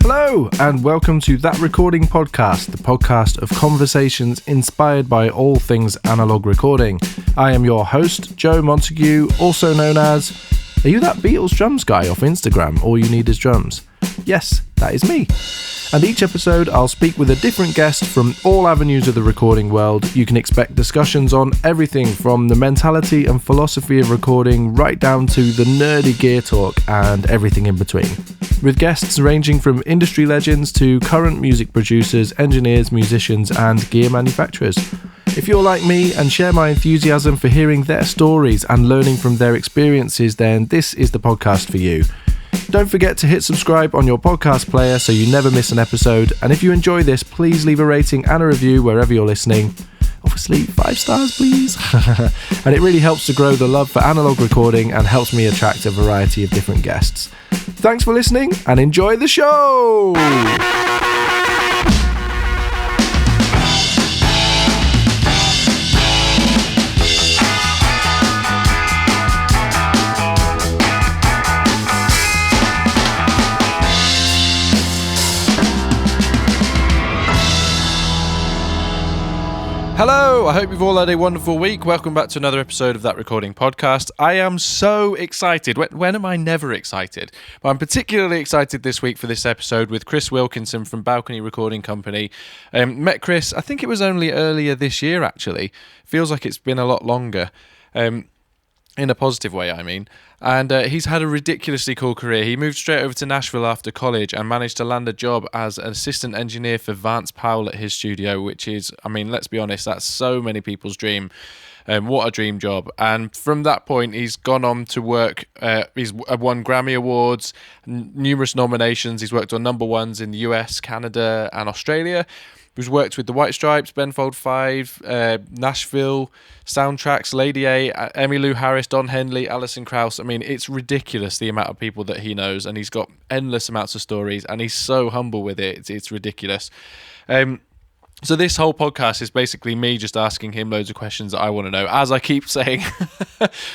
Hello, and welcome to That Recording Podcast, the podcast of conversations inspired by all things analog recording. I am your host, Joe Montague, also known as... Are you that Beatles drums guy off Instagram? All you need is drums. Yes, that is me. And each episode I'll speak with a different guest from all avenues of the recording world. You can expect discussions on everything from the mentality and philosophy of recording right down to the nerdy gear talk and everything in between. With guests ranging from industry legends to current music producers, engineers, musicians and gear manufacturers. If you're like me and share my enthusiasm for hearing their stories and learning from their experiences, then this is the podcast for you. Don't forget to hit subscribe on your podcast player so you never miss an episode. And if you enjoy this, please leave a rating and a review wherever you're listening. Obviously, 5 stars, please. And it really helps to grow the love for analog recording and helps me attract a variety of different guests. Thanks for listening and enjoy the show! Hello, I hope you've all had a wonderful week. Welcome back to another episode of That Recording Podcast. I am so excited. When am I never excited? But I'm particularly excited this week for this episode with Chris Wilkinson from Balcony Recording Company. Met Chris, I think it was only earlier this year actually. Feels like it's been a lot longer. In a positive way, I mean. And he's had a ridiculously cool career. He moved straight over to Nashville after college and managed to land a job as an assistant engineer for Vance Powell at his studio, which is, I mean, let's be honest, that's so many people's dream. What a dream job. And from that point, he's gone on to work. He's won Grammy Awards, numerous nominations. He's worked on number ones in the US, Canada, and Australia. He's worked with the White Stripes, Ben Fold 5, Nashville, Soundtracks, Lady A, Emmylou Harris, Don Henley, Alison Krauss. I mean, it's ridiculous the amount of people that he knows, and he's got endless amounts of stories, and he's so humble with it. It's ridiculous. So this whole podcast is basically me just asking him loads of questions that I want to know. As I keep saying,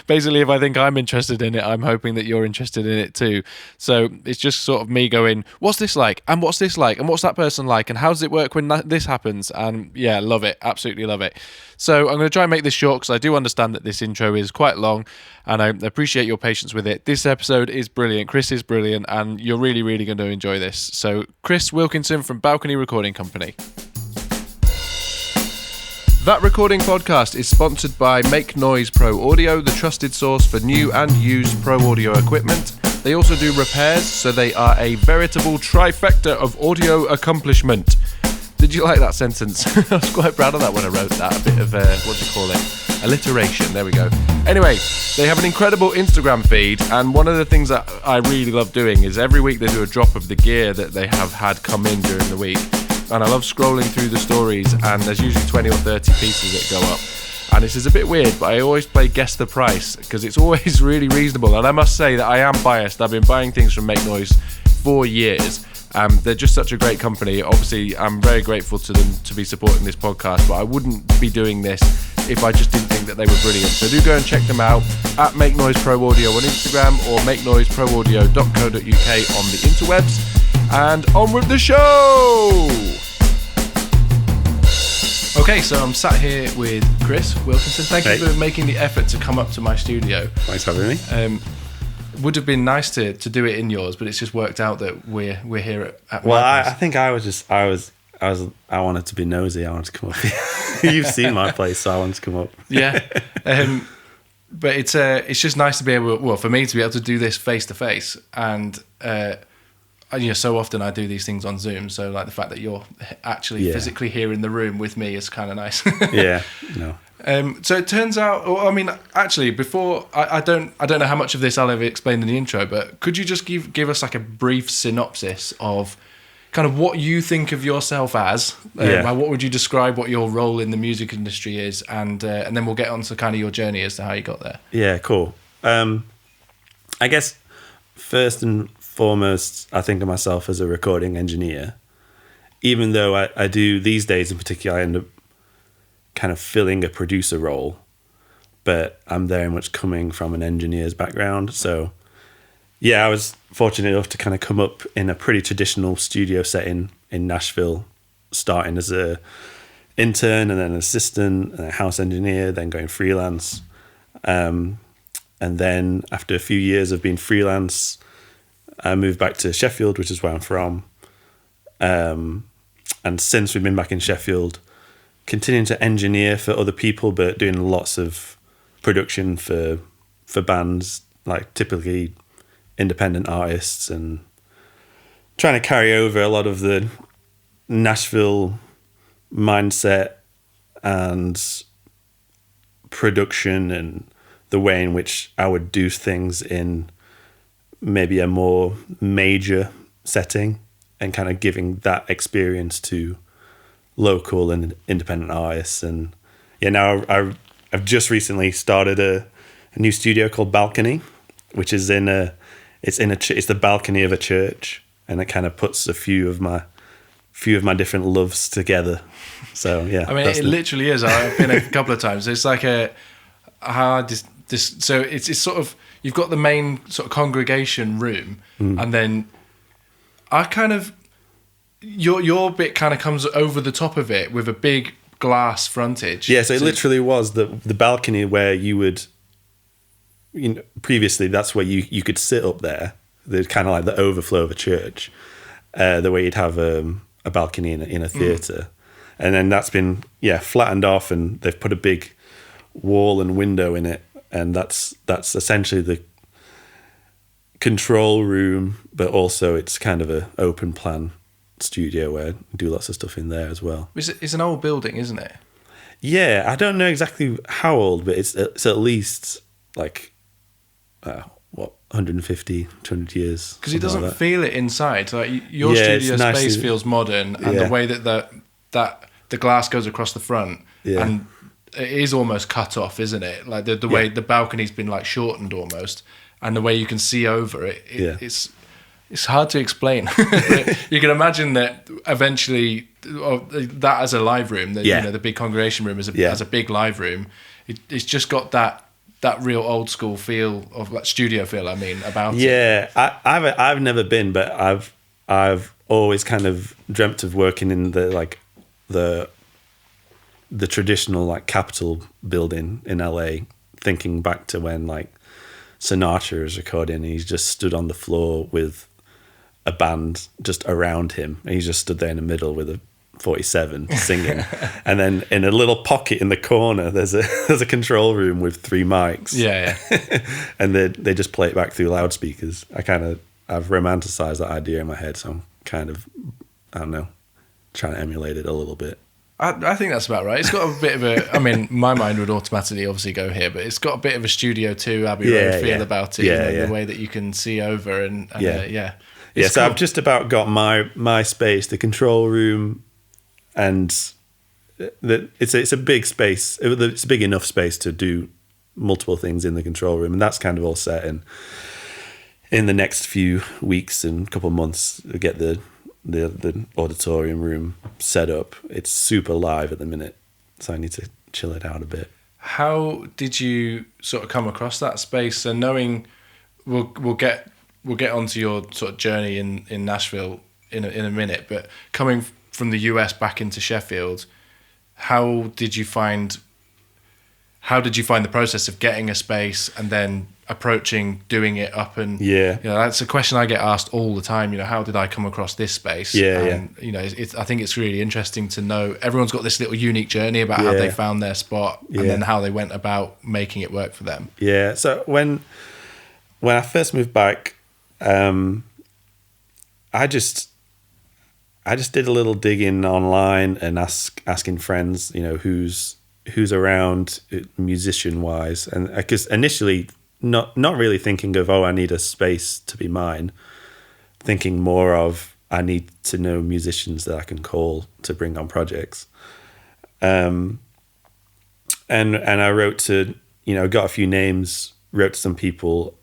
basically, if I think I'm interested in it, I'm hoping that you're interested in it too. So it's just sort of me going, what's this like? And what's this like? And what's that person like? And how does it work when this happens? And yeah, love it. Absolutely love it. So I'm going to try and make this short because I do understand that this intro is quite long and I appreciate your patience with it. This episode is brilliant. Chris is brilliant and you're really, really going to enjoy this. So Chris Wilkinson from Balcony Recording Company. That Recording Podcast is sponsored by Make Noise Pro Audio, the trusted source for new and used pro audio equipment. They also do repairs, so they are a veritable trifecta of audio accomplishment. Did you like that sentence? I was quite proud of that when I wrote that. A bit of, alliteration. There we go. Anyway, they have an incredible Instagram feed, and one of the things that I really love doing is every week they do a drop of the gear that they have had come in during the week. And I love scrolling through the stories, and there's usually 20 or 30 pieces that go up. And this is a bit weird, but I always play guess the price because it's always really reasonable. And I must say that I am biased. I've been buying things from Make Noise for years. They're just such a great company. Obviously, I'm very grateful to them to be supporting this podcast, but I wouldn't be doing this if I just didn't think that they were brilliant. So do go and check them out at Make Noise Pro Audio on Instagram or makenoiseproaudio.co.uk on the interwebs. And on with the show! Okay, so I'm sat here with Chris Wilkinson. Thank you for making the effort to come up to my studio. Thanks for having me. Would have been nice to do it in yours, but it's just worked out that we're here at well, my place. I think I wanted to be nosy. I wanted to come up here. You've seen my place, so I wanted to come up. Yeah. But it's just nice to be able, for me to be able to do this face to face, and so often I do these things on Zoom. So like the fact that you're actually physically here in the room with me is kind of nice. Yeah. No. So it turns out, I mean, actually, before I don't know how much of this I'll ever explain in the intro, but could you just give us like a brief synopsis of kind of what you think of yourself as? What would you describe what your role in the music industry is, and then we'll get on to kind of your journey as to how you got there. Yeah, cool. I guess first and foremost, I think of myself as a recording engineer, even though I do these days in particular, I end up kind of filling a producer role, but I'm very much coming from an engineer's background. So yeah, I was fortunate enough to kind of come up in a pretty traditional studio setting in Nashville, starting as a intern and then an assistant and a house engineer, then going freelance. And then after a few years of being freelance, I moved back to Sheffield, which is where I'm from. And since we've been back in Sheffield, continuing to engineer for other people, but doing lots of production for bands, like typically independent artists, and trying to carry over a lot of the Nashville mindset and production and the way in which I would do things in maybe a more major setting, and kind of giving that experience to local and independent artists. And yeah, now I've just recently started a new studio called Balcony, which is it's the balcony of a church, and it kind of puts a few of my different loves together. So yeah, I mean, it literally is. I've been a couple of times. It's like so it's sort of, you've got the main sort of congregation room, and then I kind of, your bit kind of comes over the top of it with a big glass frontage. Yeah, so it literally was the balcony where you would, previously that's where you could sit up there. There's kind of like the overflow of a church, the way you'd have a balcony in a theatre. And then that's been, flattened off, and they've put a big wall and window in it. And that's essentially the control room, but also it's kind of a open plan studio where we do lots of stuff in there as well. It's an old building, isn't it? Yeah, I don't know exactly how old, but it's at least like 150, 200 years. Because it doesn't feel it inside. Like your studio space feels modern, and the way that the glass goes across the front, and it is almost cut off, isn't it? Like the way the balcony's been like shortened almost, and the way you can see over it, it's hard to explain. You can imagine that eventually, that as a live room, the big congregation room as a big live room, it's just got that real old school feel of like studio feel. I mean, about it. Yeah, I've never been, but I've always kind of dreamt of working in the traditional like Capitol building in LA, thinking back to when like Sinatra was recording, and he's just stood on the floor with a band just around him, and he just stood there in the middle with a 47 singing. And then in a little pocket in the corner there's a control room with 3 mics. And they just play it back through loudspeakers. I've romanticized that idea in my head, so I'm kind of, I don't know, trying to emulate it a little bit. I think that's about right. It's got a bit of a, I mean, my mind would automatically obviously go here, but it's got a bit of a Studio 2 Abbey Road feel about it. The way that you can see over and so cool. I've just about got my space, the control room, and it's a big space. It's a big enough space to do multiple things in the control room, and that's kind of all set in the next few weeks and couple of months to get the auditorium room set up. It's super live at the minute, so I need to chill it out a bit. How did you sort of come across that space? And knowing we'll get onto your sort of journey in Nashville in a minute, but coming from the US back into Sheffield, how did you find the process of getting a space and then approaching doing it up? And that's a question I get asked all the time. How did I come across this space? I think it's really interesting to know. Everyone's got this little unique journey about how they found their spot and then how they went about making it work for them. So when I first moved back, I just did a little digging online and asking friends, who's around musician wise, and because initially not really thinking of, I need a space to be mine, thinking more of, I need to know musicians that I can call to bring on projects. And I wrote to, got a few names, wrote to some people,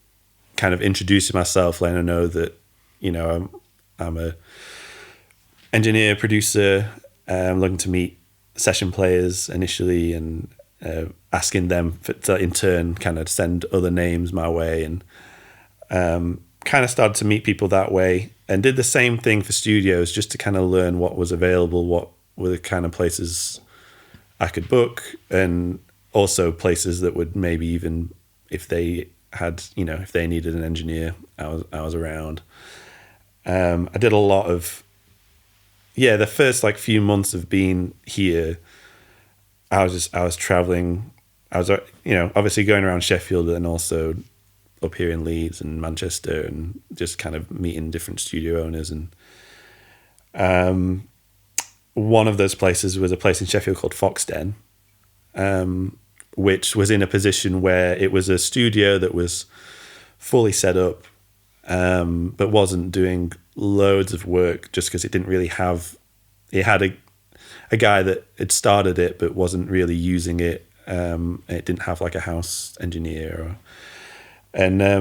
kind of introducing myself, letting them know that, I'm a engineer, producer, looking to meet session players initially, and asking them to in turn kind of send other names my way, and kind of started to meet people that way, and did the same thing for studios just to kind of learn what was available, what were the kind of places I could book, and also places that would maybe even, if they had, if they needed an engineer, I was around. I did a lot of, the first like few months of being here, I was traveling. I was, obviously going around Sheffield and also up here in Leeds and Manchester, and just kind of meeting different studio owners. And one of those places was a place in Sheffield called Foxden, which was in a position where it was a studio that was fully set up, but wasn't doing loads of work just because it didn't really have. It had a guy that had started it but wasn't really using it. It didn't have like a house engineer, a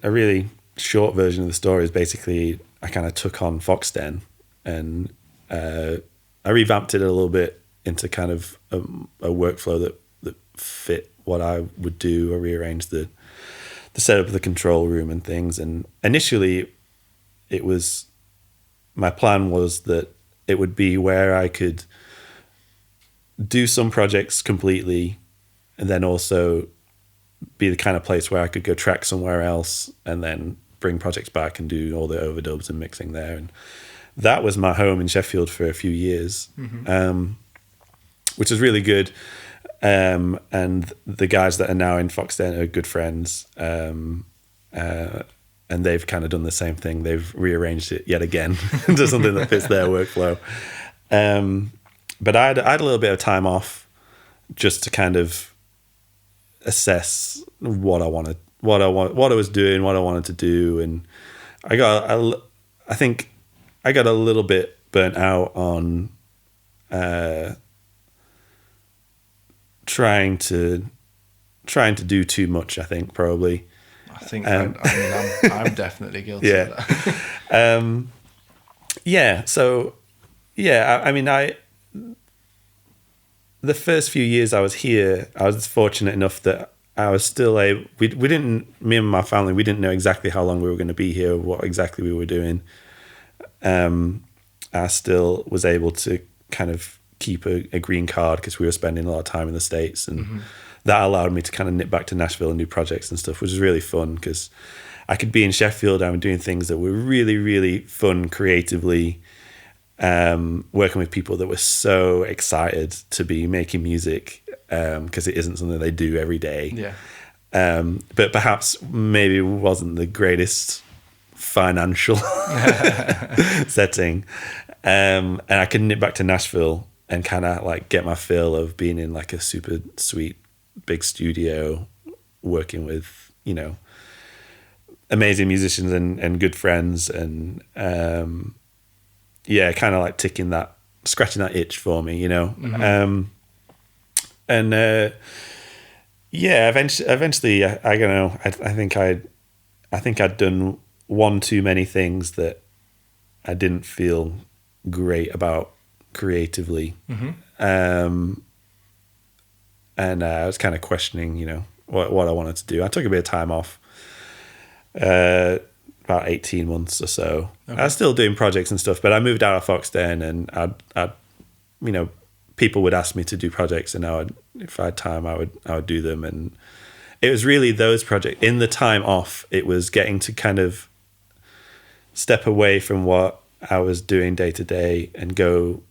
really short version of the story is basically I kind of took on Foxden, and I revamped it a little bit into kind of a workflow that fit what I would do. I rearranged the setup of the control room and things. And initially, my plan was that it would be where I could do some projects completely, and then also be the kind of place where I could go track somewhere else and then bring projects back and do all the overdubs and mixing there. And that was my home in Sheffield for a few years, which was really good. And the guys that are now in Foxden are good friends. And they've kind of done the same thing. They've rearranged it yet again into something that fits their workflow. But I had a little bit of time off just to kind of assess what I was doing, what I wanted to do. And I think I got a little bit burnt out on trying to do too much, I think, probably. I think I'm definitely guilty of that. The first few years I was here, I was fortunate enough that I was still me and my family, we didn't know exactly how long we were going to be here, what exactly we were doing. I still was able to kind of keep a green card because we were spending a lot of time in the States, and that allowed me to kind of nip back to Nashville and do projects and stuff, which was really fun because I could be in Sheffield and doing things that were really, really fun creatively, working with people that were so excited to be making music because it isn't something they do every day. Yeah. But perhaps maybe it wasn't the greatest financial setting. And I could nip back to Nashville and kind of like get my fill of being in like a super sweet big studio, working with, amazing musicians and good friends, and kind of like scratching that itch for me, eventually I don't know, I think I'd done one too many things that I didn't feel great about creatively. And I was kind of questioning, what I wanted to do. I took a bit of time off, about 18 months or so. Okay. I was still doing projects and stuff, but I moved out of Foxden, and I'd people would ask me to do projects, and if I had time, I would do them. And it was really those projects. In the time off, it was getting to kind of step away from what I was doing day to day and go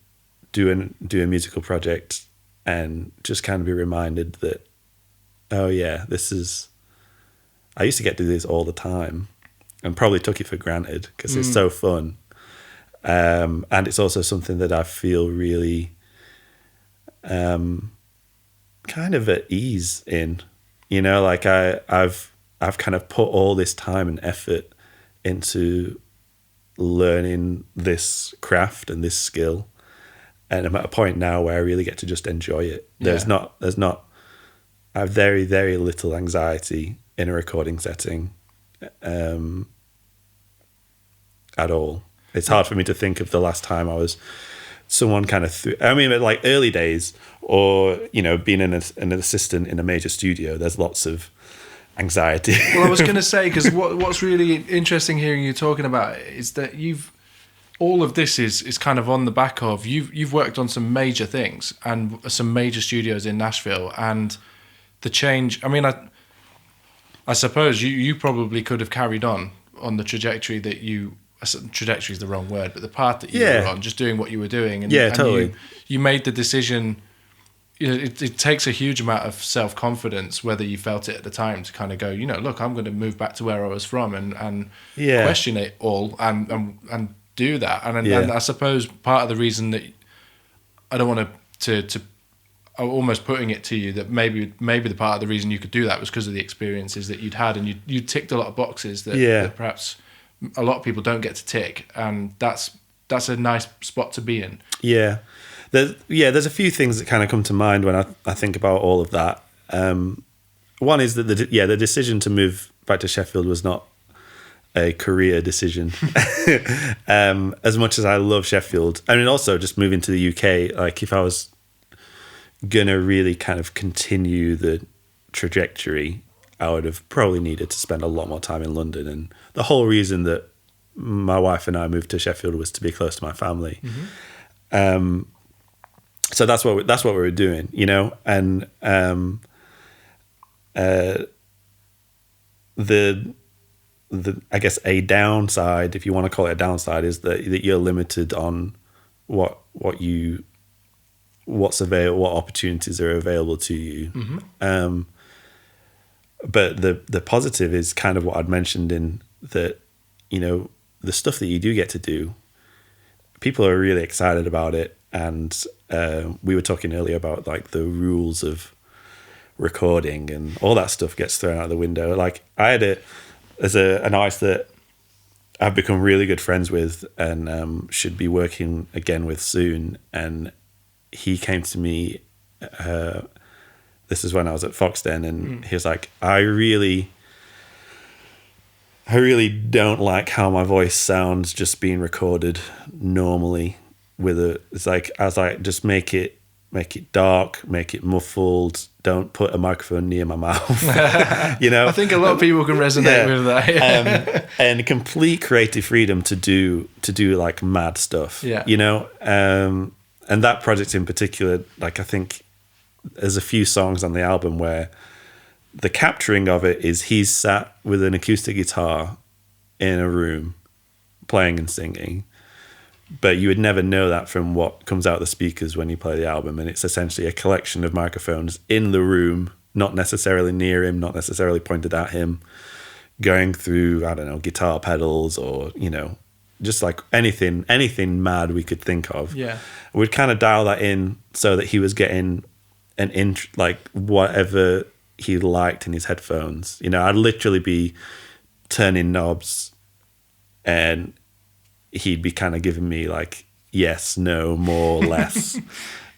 do a musical project, and just kind of be reminded that, oh yeah, I used to get to do this all the time, and probably took it for granted because it's so fun. And it's also something that I feel really kind of at ease in, like I've kind of put all this time and effort into learning this craft and this skill, and I'm at a point now where I really get to just enjoy it. There's not I have very, very little anxiety in a recording setting at all. It's hard for me to think of the last time I was someone kind of like early days, or being an assistant in a major studio, there's lots of anxiety. Well, I was going to say, because what's really interesting hearing you talking about it is that all of this is kind of on the back of you've worked on some major things and some major studios in Nashville, and the change. I mean, I suppose you probably could have carried on the trajectory that you. Trajectory is the wrong word, but the path that you were on, just doing what you were doing, and totally. You made the decision. You know, it takes a huge amount of self-confidence, whether you felt it at the time, to kind of go, you know, look, I'm going to move back to where I was from and question it all and do that. And I suppose part of the reason that I don't want to I'm almost putting it to you that maybe the part of the reason you could do that was because of the experiences that you'd had, and you ticked a lot of boxes that perhaps a lot of people don't get to tick, and that's a nice spot to be in. Yeah. There's a few things that kind of come to mind when I think about all of that. One is that the decision to move back to Sheffield was not a career decision. As much as I love Sheffield, I mean, also just moving to the UK, like if I was gonna really kind of continue the trajectory, I would have probably needed to spend a lot more time in London. And the whole reason that my wife and I moved to Sheffield was to be close to my family. Mm-hmm. So that's what we were doing, you know, and the I guess a downside, if you want to call it a downside, is that you're limited on what's available, what opportunities are available to you. Mm-hmm. But the positive is kind of what I'd mentioned in that, you know, the stuff that you do get to do, people are really excited about it. And we were talking earlier about like the rules of recording and all that stuff gets thrown out the window. Like I had there's an artist that I've become really good friends with and should be working again with soon. And he came to me, this is when I was at Foxden, and he was like, I really don't like how my voice sounds just being recorded normally. It's like, I was like, just make it dark, make it muffled. Don't put a microphone near my mouth. You know, I think a lot of people can resonate with that. And complete creative freedom to do like mad stuff. Yeah, you know, and that project in particular, like I think there's a few songs on the album where the capturing of it is he's sat with an acoustic guitar in a room playing and singing. But you would never know that from what comes out of the speakers when you play the album. And it's essentially a collection of microphones in the room, not necessarily near him, not necessarily pointed at him, going through, I don't know, guitar pedals or, you know, just like anything mad we could think of. Yeah. We'd kind of dial that in so that he was getting like whatever he liked in his headphones. You know, I'd literally be turning knobs and he'd be kind of giving me like yes, no, more, less.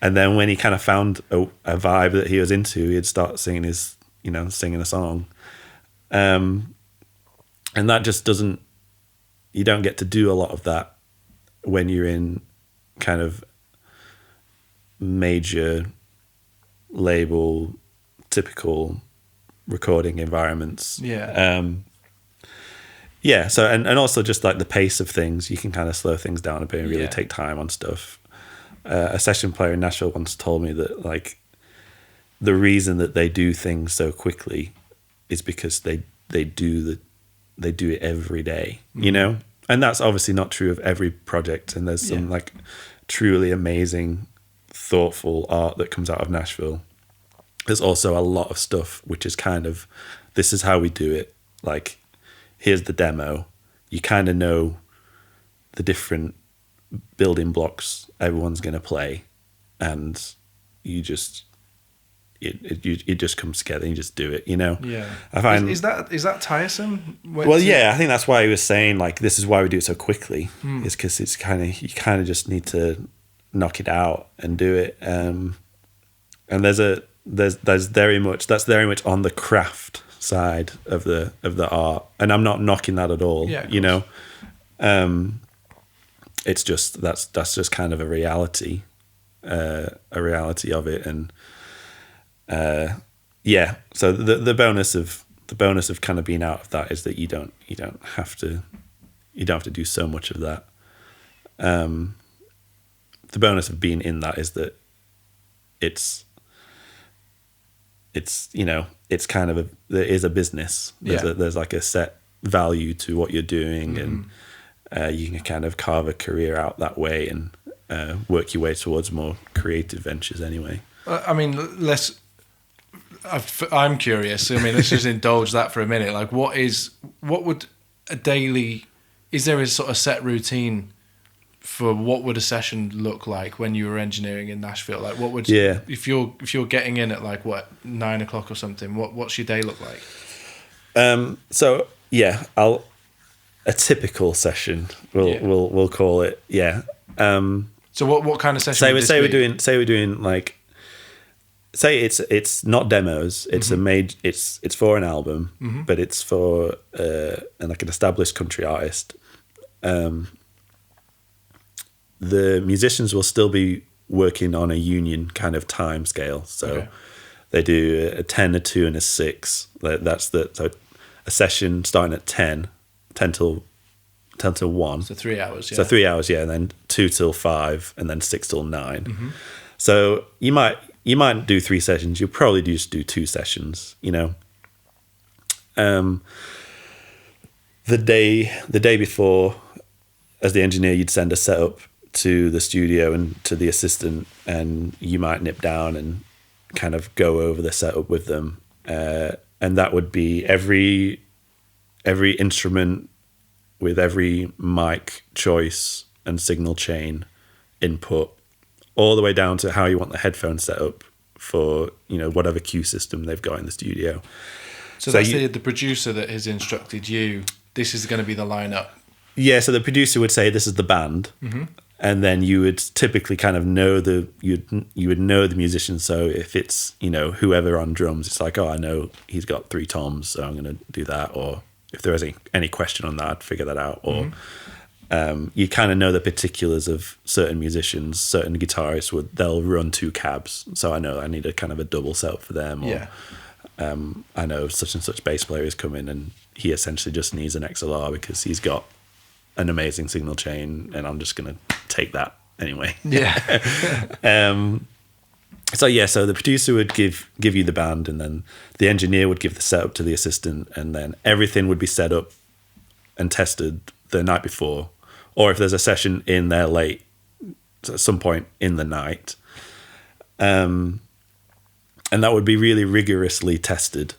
And then when he kind of found a vibe that he was into, he'd start singing a song. And that just you don't get to do a lot of that when you're in kind of major label, typical recording environments. Yeah. Yeah, so and also just like the pace of things, you can kind of slow things down a bit and really take time on stuff. A session player in Nashville once told me that like the reason that they do things so quickly is because they do it every day, you know? And that's obviously not true of every project, and there's some like truly amazing, thoughtful art that comes out of Nashville. There's also a lot of stuff which is kind of, this is how we do it, like here's the demo. You kind of know the different building blocks everyone's going to play, and you just it just comes together and you just do it, you know. Yeah. I find is that tiresome? I think that's why he was saying like this is why we do it so quickly. Is because it's you kind of just need to knock it out and do it. And there's very much on the craft side of the art, and I'm not knocking that at all. Yeah, you know, it's just that's just kind of a reality of it, and so the bonus of the bonus of kind of being out of that is that you don't have to do so much of that. The bonus of being in that is that it's kind of there is a business. There's like a set value to what you're doing, and you can kind of carve a career out that way and work your way towards more creative ventures anyway. I mean, I'm curious. I mean, let's just indulge that for a minute. Like, what would a daily, is there a sort of set routine for what would a session look like when you were engineering in Nashville? Like, what would, if you're getting in at like, 9 o'clock or something, what's your day look like? So yeah, a typical session, we'll call it. Yeah. So what kind of session? Say we're doing like, say it's not demos. It's it's for an album, but it's for like an established country artist. The musicians will still be working on a union kind of time scale. So they do a 10, a 2, and a 6. So a session starting at 10 till 1. So 3 hours, yeah. So 3 hours, yeah, and then 2 till 5, and then 6 till 9. So you might do 3 sessions. You'll probably just do 2 sessions, you know. The day before, as the engineer, you'd send a setup to the studio and to the assistant, and you might nip down and kind of go over the setup with them. And that would be every instrument with every mic choice and signal chain input, all the way down to how you want the headphone set up for, you know, whatever cue system they've got in the studio. So that's the producer that has instructed you, this is going to be the lineup. Yeah, so the producer would say this is the band, and then you would typically kind of know you would know the musician. So if it's, you know, whoever on drums, it's like, oh, I know he's got 3 toms, so I'm going to do that. Or if there was any question on that, I'd figure that out. Or you kind of know the particulars of certain musicians. Certain guitarists they'll run 2 cabs, so I know I need a kind of a double setup for them. Or I know such and such bass player is coming, and he essentially just needs an XLR because he's got an amazing signal chain, and I'm just going to take that anyway. Yeah. So the producer would give you the band, and then the engineer would give the setup to the assistant, and then everything would be set up and tested the night before. Or if there's a session in there late, at some point in the night, and that would be really rigorously tested.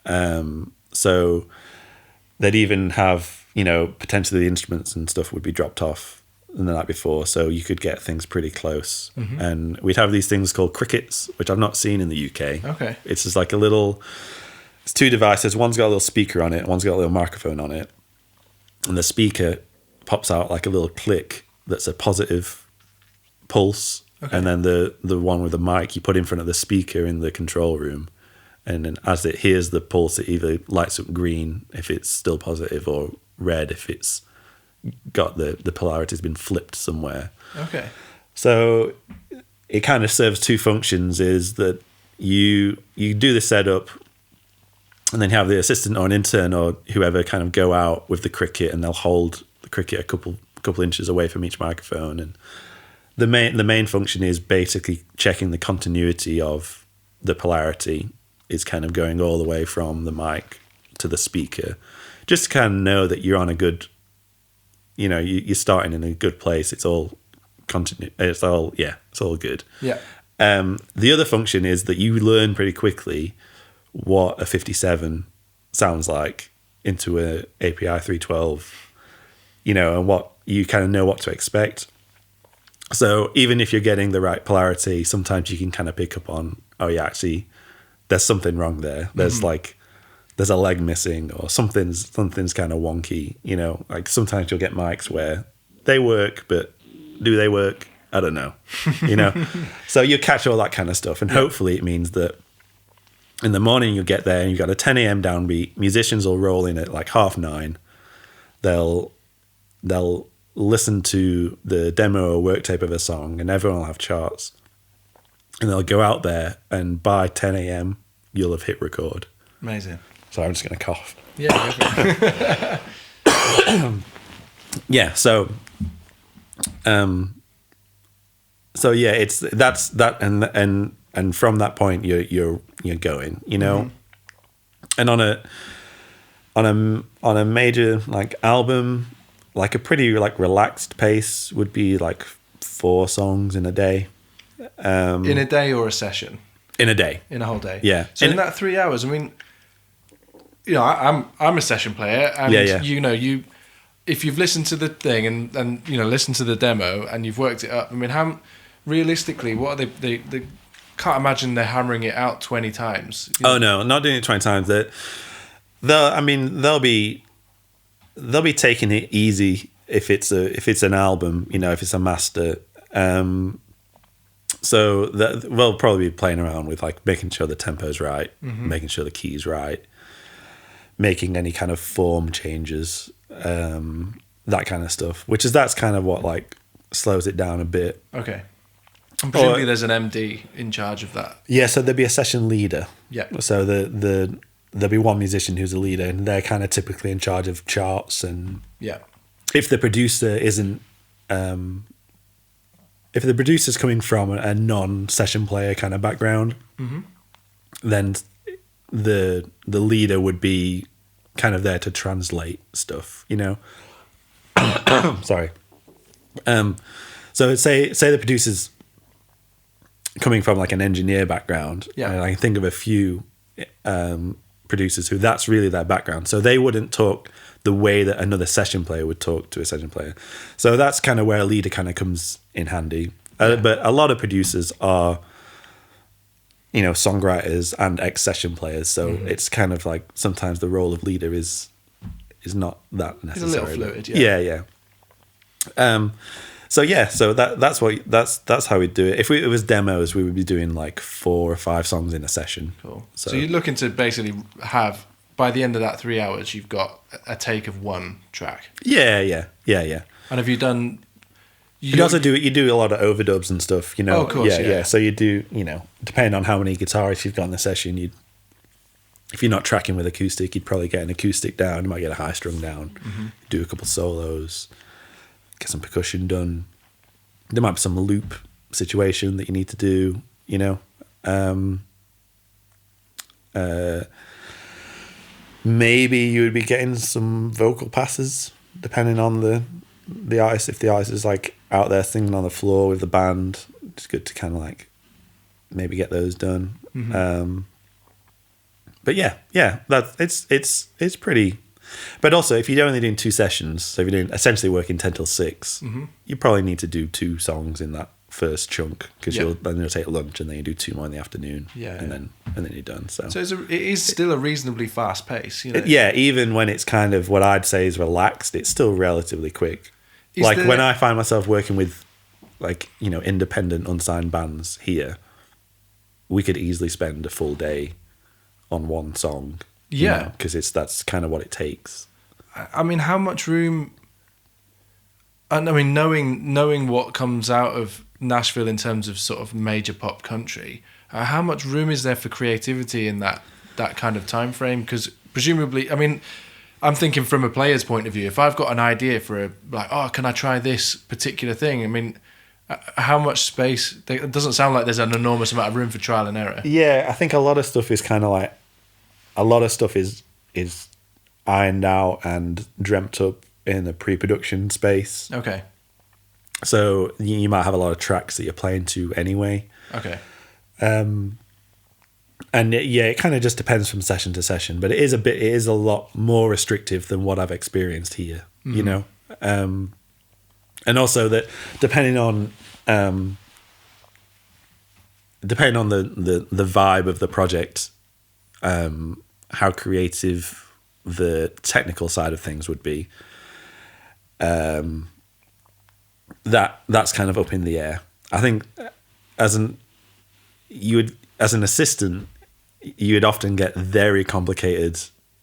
So they'd even have, you know, potentially the instruments and stuff would be dropped off the night before, so you could get things pretty close. And we'd have these things called crickets, which I've not seen in the UK. Okay. It's just like it's 2 devices. One's got a little speaker on it, one's got a little microphone on it. And the speaker pops out like a little click that's a positive pulse. Okay. And then the one with the mic you put in front of the speaker in the control room. And then as it hears the pulse, it either lights up green if it's still positive, or red if it's got the polarity's been flipped somewhere. Okay. So it kind of serves 2 functions, is that you do the setup, and then you have the assistant or an intern or whoever kind of go out with the cricket, and they'll hold the cricket a couple inches away from each microphone. And the main function is basically checking the continuity of the polarity is kind of going all the way from the mic to the speaker, just to kind of know that you're on a good, you know, you're starting in a good place. It's all it's all good. Yeah. The other function is that you learn pretty quickly what a 57 sounds like into a API 312, you know, and what you kind of know what to expect. So even if you're getting the right polarity, sometimes you can kind of pick up on, oh yeah, actually there's something wrong there. There's there's a leg missing, or something's kind of wonky, you know. Like sometimes you'll get mics where they work, but do they work? I don't know, you know. So you catch all that kind of stuff, and hopefully it means that in the morning you'll get there and you've got a 10 a.m. downbeat. Musicians will roll in at like 9:30. They'll listen to the demo or work tape of a song, and everyone will have charts. And they'll go out there, and by 10 a.m. you'll have hit record. Amazing. Sorry, I'm just going to cough. Yeah. Yeah. So yeah, it's that's that, and from that point you're going, you know, and on a major like album, like a pretty like relaxed pace would be like 4 songs in a day. In a day or a session? In a day. In a whole day. Yeah. So in that 3 hours, I mean, you know, I'm a session player, and you know, if you've listened to the thing and you know, listened to the demo and you've worked it up, I mean, how realistically, what are they can't imagine they're hammering it out 20 times. You know? Oh no, not doing it 20 times. They'll be taking it easy if it's an album, you know, if it's a master. So we'll probably be playing around with like making sure the tempo's right, making sure the key's right, making any kind of form changes, that kind of stuff. That's kind of what like slows it down a bit. Okay. And presumably there's an MD in charge of that. Yeah, so there'd be a session leader. Yeah. So there'll be one musician who's a leader, and they're kind of typically in charge of charts. And if the producer isn't, if the producer's coming from a non-session player kind of background, then the leader would be kind of there to translate stuff, you know. Sorry. So say the producer's coming from like an engineer background. Yeah. I can think of a few producers who that's really their background. So they wouldn't talk the way that another session player would talk to a session player. So that's kind of where a leader kind of comes in handy. But a lot of producers are, you know, songwriters and ex-session players. So it's kind of like sometimes the role of leader is not that necessary. It's a little fluid. Yeah. So that's how we do it. If it was demos, we would be doing like 4 or 5 songs in a session. Cool. So you're looking to basically have, by the end of that 3 hours, you've got a take of 1 track. Yeah. And have you done? You also do a lot of overdubs and stuff, you know. Oh, of course, yeah. So you do, you know, depending on how many guitarists you've got in the session, if you're not tracking with acoustic, you'd probably get an acoustic down. You might get a high strung down. Do a couple solos. Get some percussion done. There might be some loop situation that you need to do, you know. Maybe you would be getting some vocal passes depending on the artist. If the artist is like out there singing on the floor with the band, it's good to kind of like maybe get those done. But yeah, it's pretty. But also, if you're only doing 2 sessions, so if you're doing essentially working 10 till 6, you probably need to do 2 songs in that first chunk, because then you'll take lunch and then you do 2 more in the afternoon, and then you're done. So it is still a reasonably fast pace, you know. Yeah, even when it's kind of what I'd say is relaxed, it's still relatively quick. When I find myself working with, like, you know, independent unsigned bands here, we could easily spend a full day on 1 song. Yeah, because that's kind of what it takes. I mean, how much room? And I mean, knowing what comes out of Nashville in terms of sort of major pop country, how much room is there for creativity in that kind of time frame? Because presumably, I mean, I'm thinking from a player's point of view. If I've got an idea for can I try this particular thing? I mean, how much space? It doesn't sound like there's an enormous amount of room for trial and error. Yeah, I think a lot of stuff is kind of like. A lot of stuff is ironed out and dreamt up in the pre-production space. Okay. So you might have a lot of tracks that you're playing to anyway. Okay. And it kind of just depends from session to session, but it is a lot more restrictive than what I've experienced here, you know? And also that depending on the vibe of the project, how creative the technical side of things would be, that's kind of up in the air. I think as an assistant, you would often get very complicated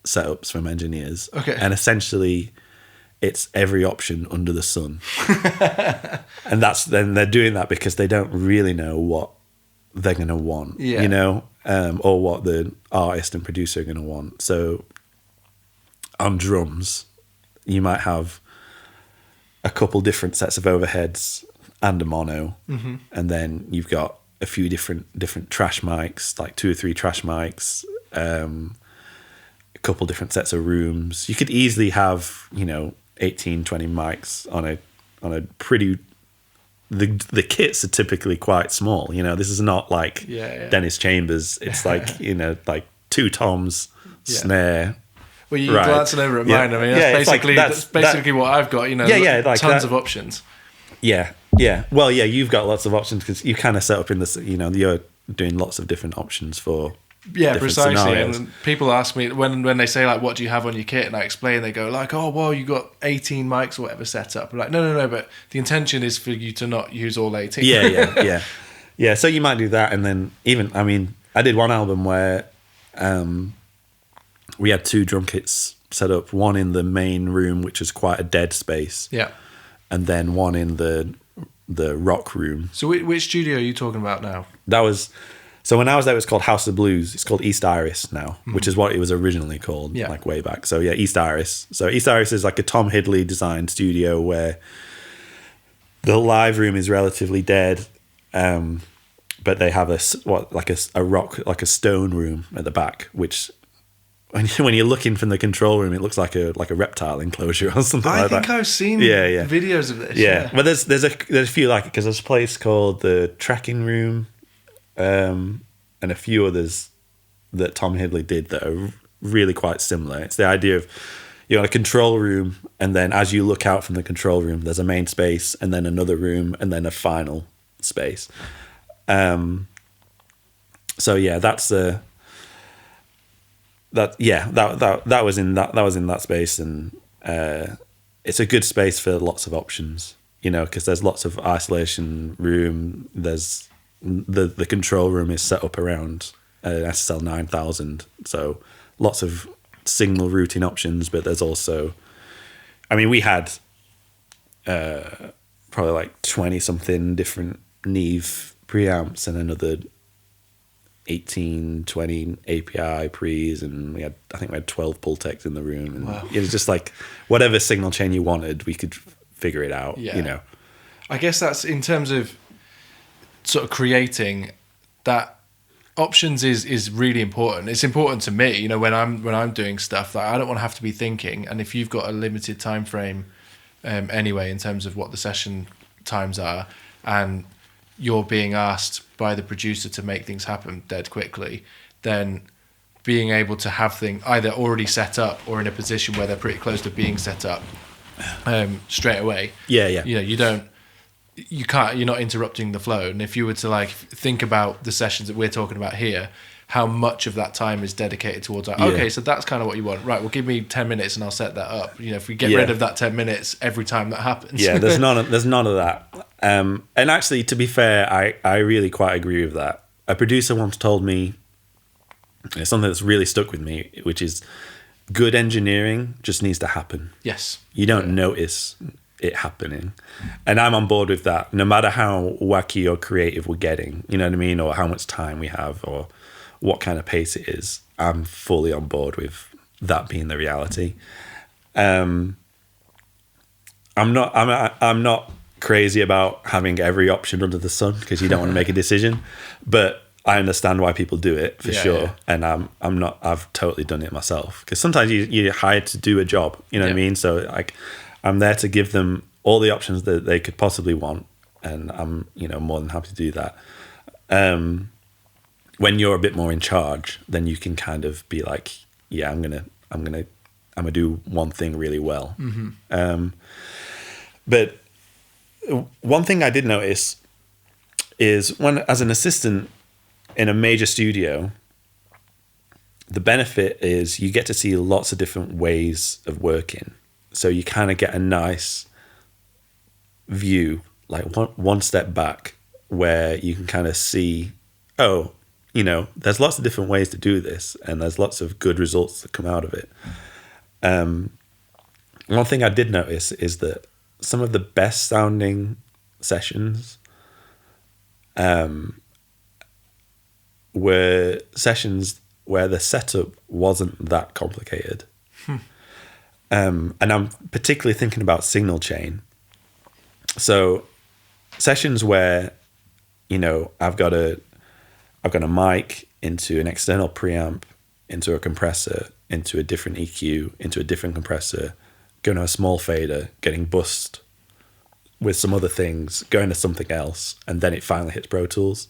setups from engineers. Okay. And essentially it's every option under the sun. And then they're doing that because they don't really know they're going to want, Yeah. you know, or what the artist and producer are going to want. So on drums, you might have a couple different sets of overheads and a mono, and then you've got a few different trash mics, like 2 or 3 trash mics, a couple different sets of rooms. You could easily have, you know, 18, 20 mics on a pretty. The kits are typically quite small. You know, this is not like Dennis Chambers. It's like, you know, like 2 toms, snare. Well, you're glancing over at mine. I mean, that's basically what I've got. You know, like tons of options. Yeah. Well, yeah, you've got lots of options because you kind of set up in this. You know, you're doing lots of different options for. Yeah, precisely. Scenarios. And people ask me when they say like, "What do you have on your kit?" and I explain, they go like, "Oh, well, you got 18 mics or whatever set up." I'm like, no, but the intention is for you to not use all 18. Yeah. So you might do that, and then even, I mean, I did one album where we had 2 drum kits set up, one in the main room, which is quite a dead space, and then one in the rock room. So which studio are you talking about now? That was. So when I was there, it was called House of Blues. It's called East Iris now, which is what it was originally called, like way back. So yeah, East Iris. So East Iris is like a Tom Hidley designed studio where the live room is relatively dead, but they have a rock, like a stone room at the back, which when you're looking from the control room, it looks like a reptile enclosure or something like that. I think I've seen videos of this. Yeah, but there's a few like it because there's a place called the Tracking Room. And a few others that Tom Hidley did that are really quite similar. It's the idea of you're in a control room, and then as you look out from the control room, there's a main space, and then another room, and then a final space. So yeah, that was in that space, and it's a good space for lots of options, you know, because there's lots of isolation room. There's the control room is set up around SSL 9000, so lots of signal routing options. But there's also, I mean, we had probably like 20 something different Neve preamps and another 18, 20 API pre's, and I think we had 12 Pultecs in the room, and it was just like whatever signal chain you wanted, we could figure it out. You know, I guess that's in terms of sort of creating that. Options is really important. It's important to me, you know, when I'm doing stuff that I don't want to have to be thinking. And if you've got a limited time frame anyway in terms of what the session times are, and you're being asked by the producer to make things happen dead quickly, then being able to have things either already set up or in a position where they're pretty close to being set up straight away. You know, you're not interrupting the flow. And if you were to like think about the sessions that we're talking about here, how much of that time is dedicated towards like, okay, so that's kind of what you want, right? Well, give me 10 minutes and I'll set that up. You know, if we get rid of that 10 minutes every time that happens. There's none of that. And actually, to be fair, I really quite agree with that. A producer once told me, it's something that's really stuck with me, which is good engineering just needs to happen. Yes. You don't notice it happening, and I'm on board with that. No matter how wacky or creative we're getting, you know what I mean, or how much time we have, or what kind of pace it is, I'm fully on board with that being the reality. I'm not crazy about having every option under the sun because you don't want to make a decision, but I understand why people do it for sure. And I've totally done it myself because sometimes you're hired to do a job, you know what I mean? So like, I'm there to give them all the options that they could possibly want, and I'm, you know, more than happy to do that. When you're a bit more in charge, then you can kind of be like, yeah, I'm gonna do one thing really well. But one thing I did notice is when, as an assistant in a major studio, the benefit is you get to see lots of different ways of working. So you kind of get a nice view, like one step back, where you can kind of see, oh, you know, there's lots of different ways to do this, and there's lots of good results that come out of it. One thing I did notice is that some of the best sounding sessions were sessions where the setup wasn't that complicated. And I'm particularly thinking about signal chain. So sessions where, you know, I've got a mic into an external preamp, into a compressor, into a different EQ, into a different compressor, going to a small fader, getting bussed with some other things, going to something else, and then it finally hits Pro Tools.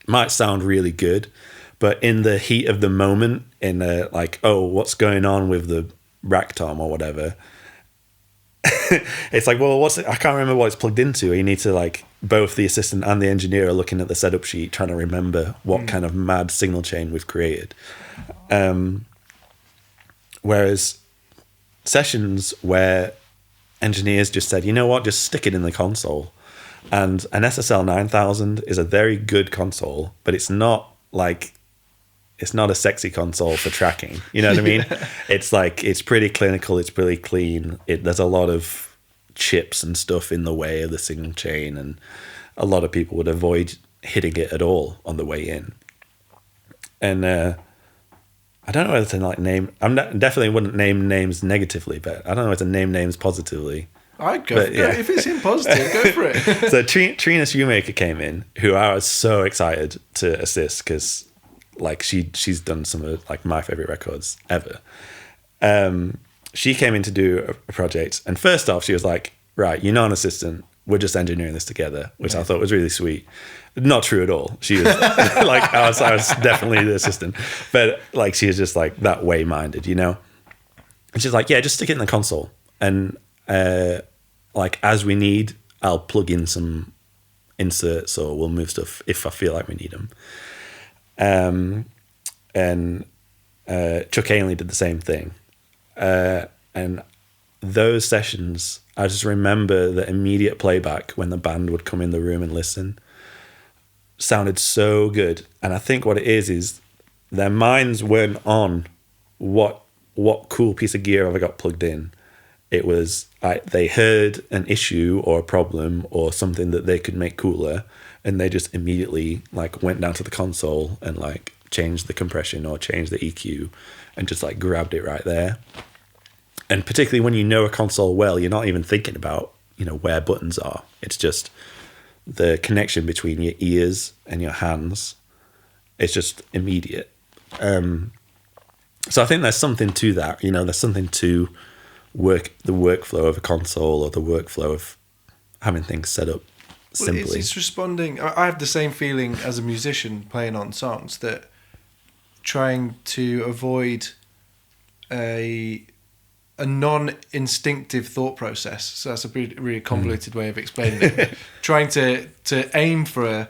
It might sound really good, but in the heat of the moment, in a, like, oh, what's going on with the rack tom or whatever, it's like, well, I can't remember what it's plugged into. You need to, like, both the assistant and the engineer are looking at the setup sheet, trying to remember what kind of mad signal chain we've created. Whereas sessions where engineers just said, you know what, just stick it in the console. And an SSL 9000 is a very good console, but it's not a sexy console for tracking. You know what I mean? It's like, it's pretty clinical. It's pretty clean. There's a lot of chips and stuff in the way of the signal chain, and a lot of people would avoid hitting it at all on the way in. And I don't know whether to like name. Definitely wouldn't name names negatively, but I don't know whether to name names positively. I'd go. Yeah. If it's in positive, go for it. So Trina Shoemaker came in, who I was so excited to assist because, like, she's done some of like my favorite records ever. She came in to do a project, and first off, she was like, "Right, you're not an assistant. We're just engineering this together," which I thought was really sweet. Not true at all. She was like, I was definitely the assistant, but like, she was just like that way minded, you know. And she's like, "Yeah, just stick it in the console, and like as we need, I'll plug in some inserts or we'll move stuff if I feel like we need them." And Chuck Ainley did the same thing. And those sessions, I just remember the immediate playback when the band would come in the room and listen, sounded so good. And I think what it is their minds weren't on what cool piece of gear have I got plugged in. It was they heard an issue or a problem or something that they could make cooler, and they just immediately like went down to the console and like changed the compression or changed the EQ and just like grabbed it right there. And particularly when you know a console well, you're not even thinking about, you know, where buttons are. It's just the connection between your ears and your hands. It's just immediate. So I think there's something to that. You know, there's something to the workflow of a console or the workflow of having things set up simply. Well, it's responding. I have the same feeling as a musician playing on songs, that trying to avoid a non-instinctive thought process. So that's a really convoluted way of explaining it. Trying to aim for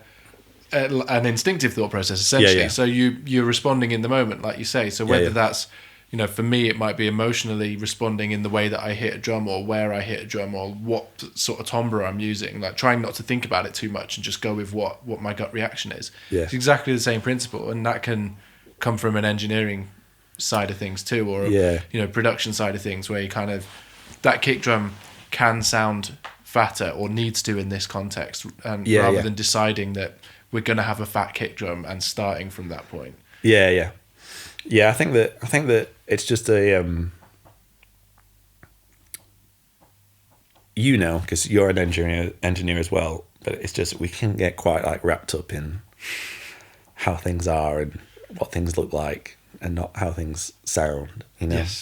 an instinctive thought process, essentially. Yeah. So you're responding in the moment, like you say. So whether that's, you know, for me, it might be emotionally responding in the way that I hit a drum or where I hit a drum or what sort of timbre I'm using, like trying not to think about it too much and just go with what my gut reaction is. Yeah. It's exactly the same principle, and that can come from an engineering side of things too, or you know, production side of things, where you kind of, that kick drum can sound fatter or needs to in this context, and rather than deciding that we're going to have a fat kick drum and starting from that point. Yeah. I think that it's just a you know, because you're an engineer as well, but it's just, we can get quite like wrapped up in how things are and what things look like and not how things sound, you know. Yes.